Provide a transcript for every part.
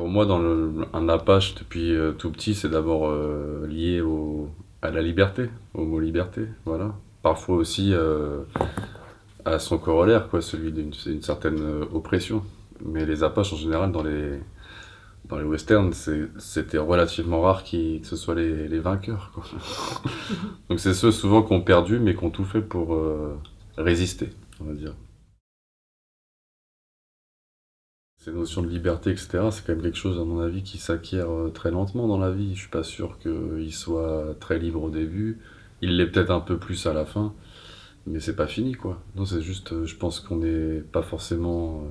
Pour moi, un Apache, depuis tout petit, c'est d'abord lié à la liberté, au mot liberté, voilà. Parfois aussi à son corollaire, quoi, celui d'une certaine oppression. Mais les Apaches, en général, dans les westerns, c'était relativement rare que ce soit les vainqueurs, quoi. Donc c'est ceux souvent qui ont perdu, mais qui ont tout fait pour résister, on va dire. Ces notions de liberté, etc., c'est quand même quelque chose, à mon avis, qui s'acquiert très lentement dans la vie. Je suis pas sûr qu'il soit très libre au début. Il l'est peut-être un peu plus à la fin, mais c'est pas fini, quoi. Non, c'est juste, je pense qu'on n'est pas forcément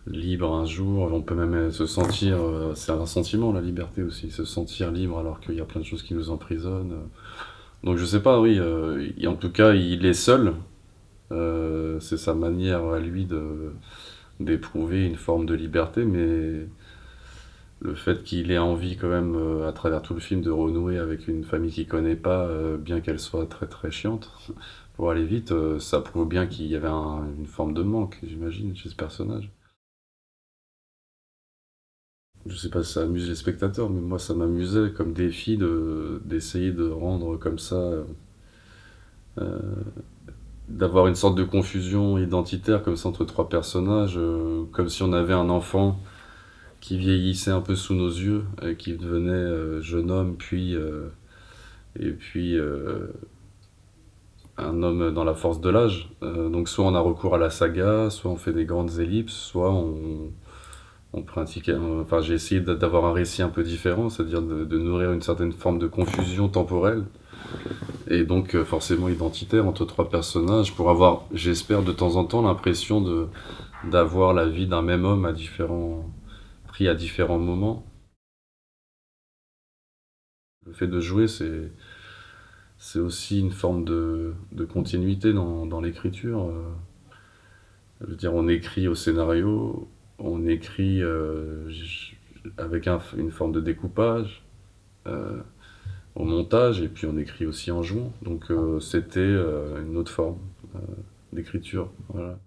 libre un jour. On peut même se sentir, c'est un sentiment, la liberté aussi, se sentir libre alors qu'il y a plein de choses qui nous emprisonnent. Donc je sais pas, oui, en tout cas, il est seul. C'est sa manière à lui d'éprouver une forme de liberté, mais le fait qu'il ait envie quand même, à travers tout le film, de renouer avec une famille qu'il connaît pas, bien qu'elle soit très très chiante, pour aller vite, ça prouve bien qu'il y avait une forme de manque, j'imagine, chez ce personnage. Je sais pas si ça amuse les spectateurs, mais moi ça m'amusait comme défi d'essayer de rendre comme ça, d'avoir une sorte de confusion identitaire comme ça entre trois personnages, comme si on avait un enfant qui vieillissait un peu sous nos yeux, qui devenait jeune homme, et puis un homme dans la force de l'âge. Donc soit on a recours à la saga, soit on fait des grandes ellipses, soit on pratique. Enfin, j'ai essayé d'avoir un récit un peu différent, c'est-à-dire de nourrir une certaine forme de confusion temporelle, et donc forcément identitaire entre trois personnages, pour avoir, j'espère, de temps en temps l'impression d'avoir la vie d'un même homme pris à différents moments. Le fait de jouer, c'est aussi une forme de continuité dans l'écriture. Je veux dire, on écrit au scénario, on écrit avec une forme de découpage, euh, au montage, et puis on écrit aussi en jouant. Donc c'était une autre forme d'écriture. Voilà.